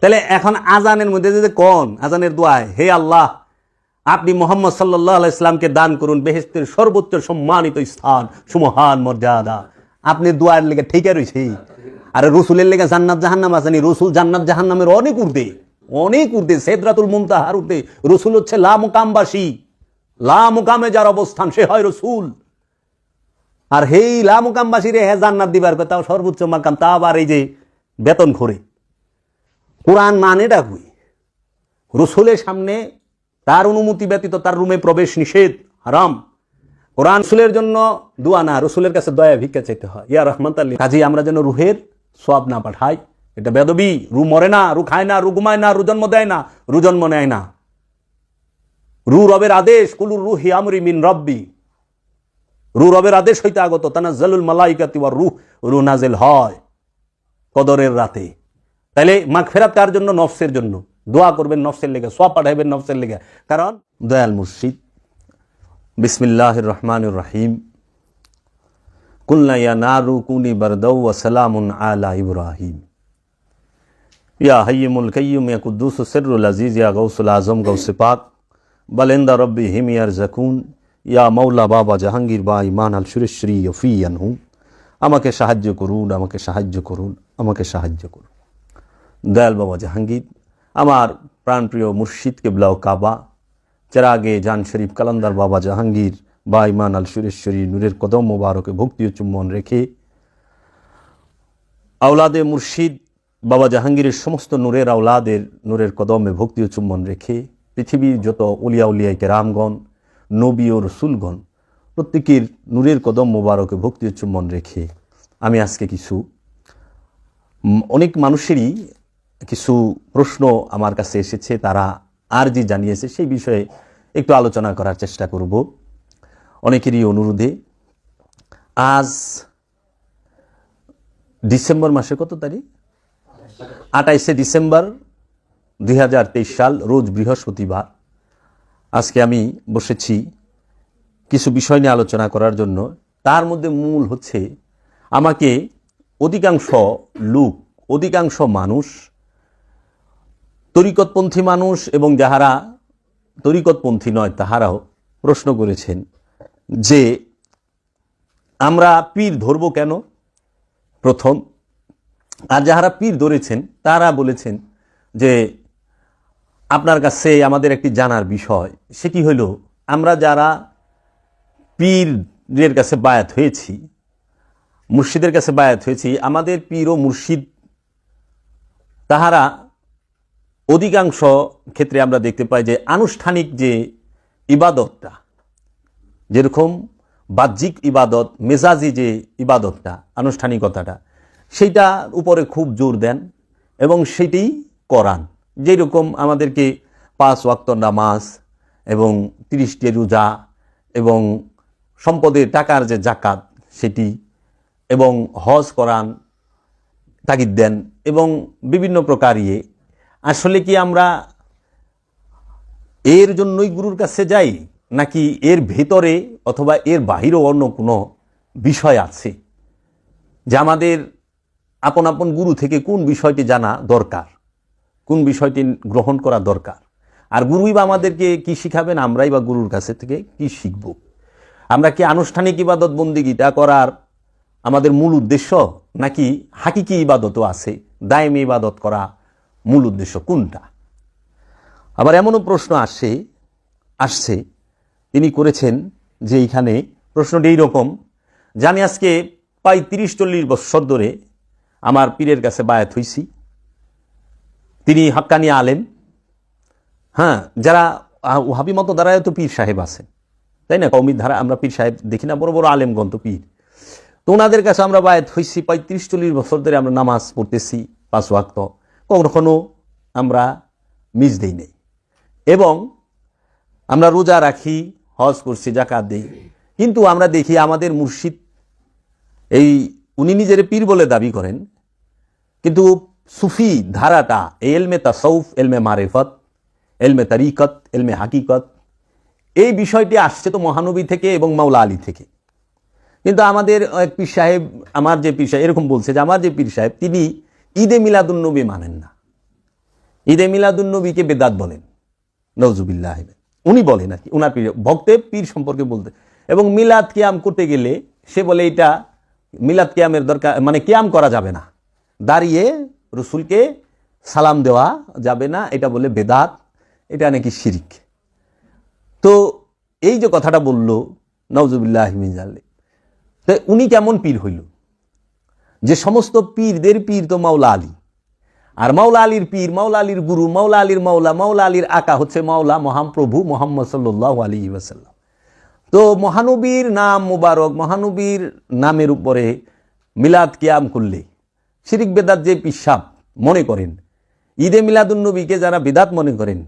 তাহলে এখন আজানের মধ্যে যদি কোন আজানের দোয়ায়, হে আল্লাহ আপনি মোহাম্মদ সাল্লাল্লাহু আলাইহি সাল্লামকে দান করুন বেহেশতের সর্বোচ্চ সম্মানিত স্থান, সুমহান মর্যাদা, আপনি দোয়ার লেগে ঠিক রয়েছে। আর রসুলের লেগে জান্নাত জাহান্নাম আসেনি, রসুল জান্নাত জাহান্নামের অনেক ঊর্ধ্বে, অনেক ঊর্ধ্বে, সিদরাতুল মুনতাহার ঊর্ধ্বে। রসুল হচ্ছে লা মুকামবাসী, লা মুকামে যার অবস্থান সে হয় রসুল। আর হেই লা মুকামবাসী রে হে জান্নাত দিবার কথা, সর্বোচ্চ মাকাম, তা আবার এই যে বেতন খোরে। কোরআন মানে ডাকুই রসুলের সামনে তার অনুমতি ব্যতীত তার রুমে প্রবেশ নিষেধ, হারাম। কোরআন রসুলের জন্য দোয়া না, রসুলের কাছে দয়া ভিক্ষা চাইতে হয়, ইয়া রহমত আল্লাহ। কাজী আমরা যেন রুহের সওয়াব না পাঠাই, এটা বেদবি। রু মরে না, রু খায় না, রু ঘুমায় না, রু জন্ম দেয় না, রু জন্ম নেয় না। রু রবের আদেশ, কুলুর রুহি আমরি মিন রব্বি, রু রবের আদেশ হইতে আগত। তানাজ্জালুল মালাইকাতু ওয়ার রূহ, রু নাজিল হয় কদরের রাতে। তাইলে মাগফিরাত কার জন্য? নফসের জন্য। দোয়া করবেন নফসের লেগে, সওয়াব পাঠাইবেন নফসের লেগে। কারণ দয়াল মুর্শিদ বিসমিল্লাহির রহমানির রহিম, কুলনা ইয়া নারু কুনি বারদাও ওয়া সালামুন আলা ইব্রাহিম, ইয়া হাইয়ুল কাইয়্যুম ইয়া কুদ্দুসুস সিররুল আজিজ ইয়া গাউসুল আজম গাউসে পাক, বালিন্দা রব্বিহিম ইয়ারযাকুন, ইয়া মাওলা বাবা জাহাঙ্গীর বা ইমান আল সুরেশ্বরী ইয়ফিয়ানহু, আমাকে সাহায্য করুন, আমাকে সাহায্য করুন, আমাকে সাহায্য করুন। দয়াল বাবা জাহাঙ্গীর, আমার প্রাণপ্রিয় মুর্শিদ কিবলা ও কাবা, চেরাগে জান শরীফ কালান্দার বাবা জাহাঙ্গীর বা ইমান আল সুরেশ্বরী নূরের কদম মোবারকে ভক্তি ও চুম্বন রেখে, আওলাদে মুর্শিদ বাবা জাহাঙ্গীরের সমস্ত নূরের আওলাদের নূরের কদমে ভক্তি ও চুম্বন রেখে, পৃথিবীর যত উলিয়া উলিয়ায় কেরামগণ, নবী ও রসুলগণ প্রত্যেকের নূরের কদম মোবারকে ভক্তি ও চুম্বন রেখে আমি আজকে অনেক মানুষেরই কিছু প্রশ্ন আমার কাছে এসেছে, তারা আরজি জানিয়েছে, সেই বিষয়ে একটু আলোচনা করার চেষ্টা করব অনেকেরই অনুরোধে। আজ ডিসেম্বর মাসে কত তারিখ? 28শে ডিসেম্বর 2023 সাল, রোজ বৃহস্পতিবার। আজকে আমি বসেছি কিছু বিষয় নিয়ে আলোচনা করার জন্য। তার মধ্যে মূল হচ্ছে, আমাকে অধিকাংশ লোক, অধিকাংশ মানুষ, তরিকতপন্থী মানুষ এবং যাহারা তরিকতপন্থী নয় তাহারাও প্রশ্ন করেছেন যে আমরা পীর ধরব কেন, প্রথম। আর যাহারা পীর ধরেছেন তারা বলেছেন যে আপনার কাছে আমাদের একটি জানার বিষয়, সেটি হইল আমরা যারা পীরের কাছে বায়াত হয়েছি, মুর্শিদের কাছে বায়াত হয়েছি, আমাদের পীর ও মুর্শিদ তাহারা অধিকাংশ ক্ষেত্রে আমরা দেখতে পাই যে আনুষ্ঠানিক যে ইবাদতটা, যেরকম বাহ্যিক ইবাদত, মেজাজি যে ইবাদতটা, আনুষ্ঠানিকতাটা, সেইটার উপরে খুব জোর দেন এবং সেটাই করান। যেরকম আমাদেরকে 5 ওয়াক্ত নামাজ এবং 30টি রোজা এবং সম্পদের টাকার যে জাকাত সেটি, এবং হজ করান তাগিদ দেন, এবং বিভিন্ন প্রকার আসলে কি আমরা এর জন্যই গুরুর কাছে যাই, নাকি এর ভেতরে অথবা এর বাহিরেও অন্য কোনো বিষয় আছে যে আমাদের আপন আপন গুরু থেকে কোন বিষয়টি জানা দরকার, কোন বিষয়টি গ্রহণ করা দরকার। আর গুরুই বা আমাদেরকে কি শিখাবেন, আমরাই বা গুরুর কাছে থেকে কি শিখব। আমরা কি আনুষ্ঠানিক ইবাদত বন্দিগিটা করার আমাদের মূল উদ্দেশ্য, নাকি হাকিকি ইবাদতও আছে, দায়েমি ইবাদত করা মূল উদ্দেশ্য কোনটা? আবার এমনও প্রশ্ন আসছে তিনি করেছেন যে এইখানে প্রশ্নটি এইরকম যে আমি আজকে প্রায় 30-40 বছর ধরে আমার পীরের কাছে বায়াত হইছি। তিনি হাক্কানি আলেম, হ্যাঁ, যারা ওহাবি মত দ্বারায় তো পীর সাহেব আছেন, তাই না? কওমির ধারা আমরা পীর সাহেব দেখি না, বড় বড় আলেমগণ তো পীর। তো ওনাদের কাছে আমরা বায়াত হইছি, প্রায় 30-40 বছর ধরে আমরা নামাজ পড়তেছি 5 ওয়াক্ত, কখনো আমরা মিস দেই নেই, এবং আমরা রোজা রাখি, হজ করছি, যাকাত দিই। কিন্তু আমরা দেখি আমাদের মুর্শিদ, উনি নিজের পীর বলে দাবি করেন, কিন্তু সুফি ধারাটা, এলমে তাসাউফ, এলমে মারিফত, এলমে তরিকত, এলমে হাকিকত, এই বিষয়টি আসছে তো মহানবী থেকে এবং মাওলা আলী থেকে। কিন্তু আমাদের এক পীর সাহেব, আমার যে পীর সাহেব এরকম বলছে যে আমার যে পীর সাহেব তিনি ঈদে মিলাদুন্নবী মানেন না। ঈদে মিলাদুন নবীকে বেদাত বলেন, নওজুবিল্লাহ। উনি বলেন আর কি, উনার পীর ভক্তে পীর সম্পর্কে বলতে। এবং মিলাদ কিয়াম করতে গেলে সে বলে এটা মিলাদ কিয়ামের দরকার, মানে কিয়াম করা যাবে না, দাঁড়িয়ে রসুলকে সালাম দেওয়া যাবে না, এটা বলে বেদাত, এটা নাকি শিরিক। তো এই যে কথাটা বলল নওজুবিল্লাহ মিন যালিক, তো উনি কেমন পীর হইল? যে সমস্ত পীরদের পীর তো মাওলা আলী, আর মাওলা আলীর পীর, মাওলা আলীর গুরু, মাওলা আলীর মাওলা, মাওলা আলীর আকা হচ্ছে মাওলা মহাপ্রভু মুহাম্মদ সাল্লাল্লাহু আলাইহি ওয়াসাল্লাম। তো মহানবীর নাম মুবারক, মহানবীর নামের উপরে মিলাদ কিয়াম করলে শিরিক বেদাত যে পিসাব মনে করেন, ঈদে মিলাদুন নবীকে যারা বেদাত মনে করেন,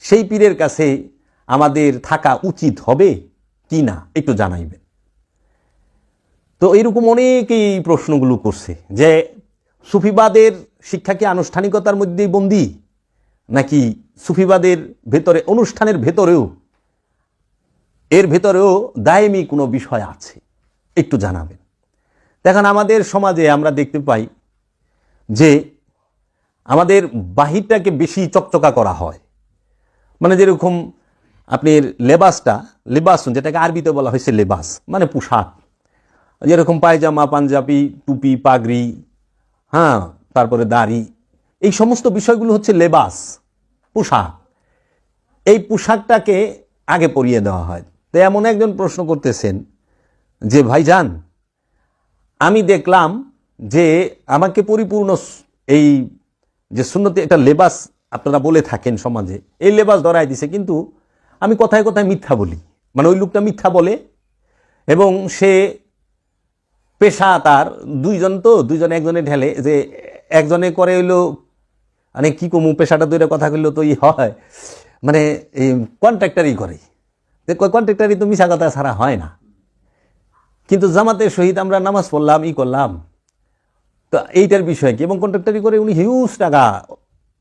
সেই পীরের কাছে আমাদের থাকা উচিত হবে কি না একটু জানাইবেন। তো এরকম অনেকেই প্রশ্নগুলো করছে যে সুফিবাদের শিক্ষা কি আনুষ্ঠানিকতার মধ্যেই বন্দী, নাকি সুফিবাদের ভেতরে, অনুষ্ঠানের ভেতরেও, এর ভেতরেও দায়েমি কোনো বিষয় আছে, একটু জানাবেন। দেখেন, আমাদের সমাজে আমরা দেখতে পাই যে আমাদের বাহিরটাকে বেশি চকচকা করা হয়। মানে যেরকম আপনার লেবাস যেটাকে আরবিতে বলা হয়েছে লেবাস, মানে পোশাক, যেরকম পায়জামা, পাঞ্জাবি, টুপি, পাগড়ি, হ্যাঁ, তারপরে দাড়ি, এই সমস্ত বিষয়গুলো হচ্ছে লেবাস, পোশাক। এই পোশাকটাকে আগে পরিয়ে দেওয়া হয়। তো এমন একজন প্রশ্ন করতেছেন যে ভাইজান, আমি দেখলাম যে আমাকে পরিপূর্ণ এই যে সুন্নতে একটা লেবাস আপনারা বলে থাকেন সমাজে, এই লেবাস ধরাই দিছে, কিন্তু আমি কথায় কথায় মিথ্যা বলি। মানে ওই লোকটা মিথ্যা বলে এবং সে পেশা তার দুইজন একজনে ঢেলে, যে একজনে করে হইলো, মানে কি কমু, পেশাটা দুইটা কথা কইলো তো হয়, মানে এই কন্ট্রাক্টারই করে, কন্ট্রাক্টারই তো মিশা কথা ছাড়া হয় না। কিন্তু জামাতের সহিত আমরা নামাজ পড়লাম, করলাম, তো এইটার বিষয় কি? এবং কন্ট্রাক্টারি করে উনি হিউজ টাকা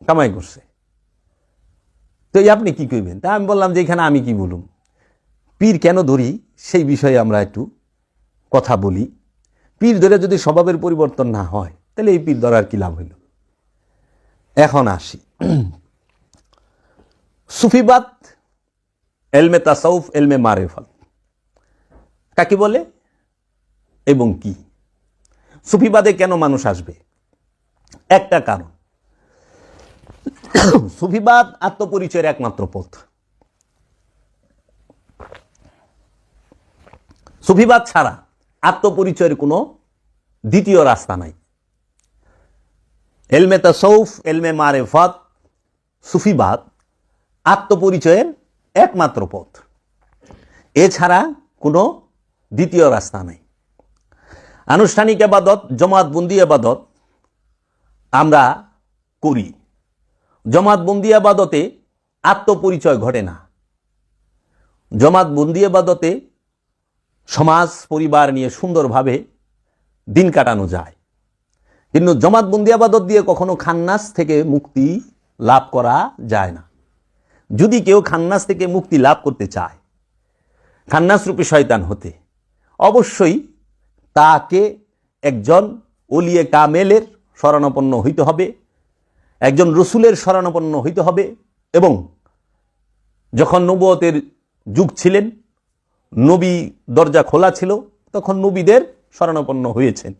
কামাই করছে। তো আপনি কি কইবেন? তা আমি বললাম যে এখানে আমি কি বলুম, পীর কেন ধরি সেই বিষয়ে আমরা একটু কথা বলি। পীর ধরে যদি স্বভাবের পরিবর্তন না হয়, তাহলে এই পীর ধরার কি লাভ হইল? এখন আসি, সুফিবাদ, এলমে তাসাউফ, এলমে মারেফাত কাকে বলে এবং কি? সুফিবাদে কেন মানুষ আসবে? একটা কারণ, সুফিবাদ আত্মপরিচয়ের একমাত্র পথ। সুফিবাদ ছাড়া আত্মপরিচয়ের কোনো দ্বিতীয় রাস্তা নাই। এলমে তাসাউফ, এলমে মারেফাত, সুফিবাদ আত্মপরিচয়ের একমাত্র পথ, এছাড়া কোনো দ্বিতীয় রাস্তা নাই। আনুষ্ঠানিক ইবাদত, জমাতবন্দি ইবাদত আমরা করি, জমাতবন্দি ইবাদতে আত্মপরিচয় ঘটে না। জমাতবন্দি ইবাদতে সমাজ পরিবার নিয়ে সুন্দরভাবে দিন কাটানো যায়, কিন্তু জমাতবন্দি ইবাদত দিয়ে কখনো খান্নাস থেকে মুক্তি লাভ করা যায় না। যদি কেউ খান্নাস থেকে মুক্তি লাভ করতে চায়, খান্নাস রূপী শয়তান হতে, অবশ্যই তাকে একজন ওলিয়ে কামেলের শরণাপন্ন হইতে হবে, একজন রসুলের শরণাপন্ন হইতে হবে। এবং যখন নবুয়তের যুগ ছিলেন, নবী দরজা খোলা ছিল, তখন নবীদের শরণাপন্ন হয়েছেন।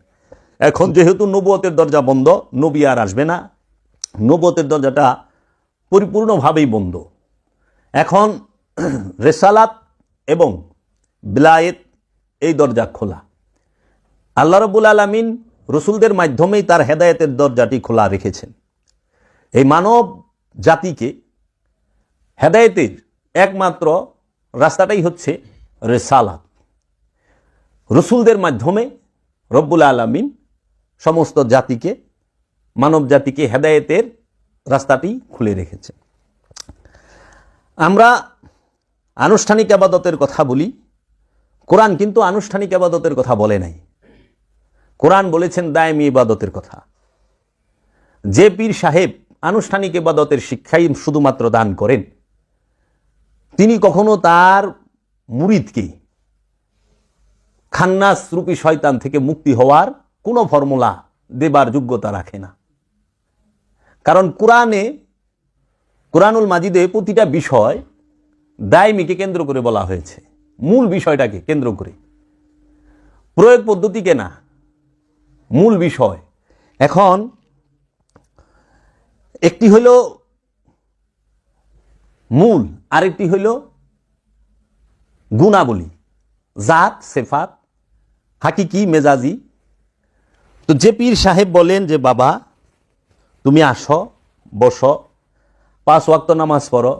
এখন যেহেতু নবুয়তের দরজা বন্ধ, নবী আর আসবে না, নবুয়তের দরজাটা পরিপূর্ণভাবেই বন্ধ। এখন রেসালাত এবং বিলায়েত, এই দরজা খোলা। আল্লাহ রাব্বুল আলামিন রসুলদের মাধ্যমেই তার হেদায়েতের দরজাটি খোলা রেখেছেন। এই মানব জাতিকে হেদায়েতের একমাত্র রাস্তাটাই হচ্ছে রেসালাত। রসুলদের মাধ্যমে রব্বুল আলামিন সমস্ত জাতিকে, মানব জাতিকে হেদায়েতের রাস্তাটি খুলে রেখেছে। আমরা আনুষ্ঠানিক ইবাদতের কথা বলি, কোরআন কিন্তু আনুষ্ঠানিক ইবাদতের কথা বলে নাই। কোরআন বলেছেন দায়েমি ইবাদতের কথা। যে পীর সাহেব আনুষ্ঠানিক ইবাদতের শিক্ষাই শুধুমাত্র দান করেন, তিনি কখনো তার মুরিদকে খান্নাস রূপী শয়তান থেকে মুক্তি হওয়ার কোনো ফর্মুলা দেবার যোগ্যতা রাখে না। কারণ কোরআনে কোরআনুল মাজিদে প্রতিটা বিষয় দায়মিকে কেন্দ্র করে বলা হয়েছে, মূল বিষয়টাকে কেন্দ্র করে, প্রয়োগ পদ্ধতিকে না, মূল বিষয়। এখন একটি হইল মূল, আরেকটি হইল গুণাবলী, জাত, সেফাত, হাকিকি, মেজাজি। তো যে পীর সাহেব বলেন যে বাবা তুমি আসো, বসো, 5 ওয়াক্ত নামাজ পড়ো,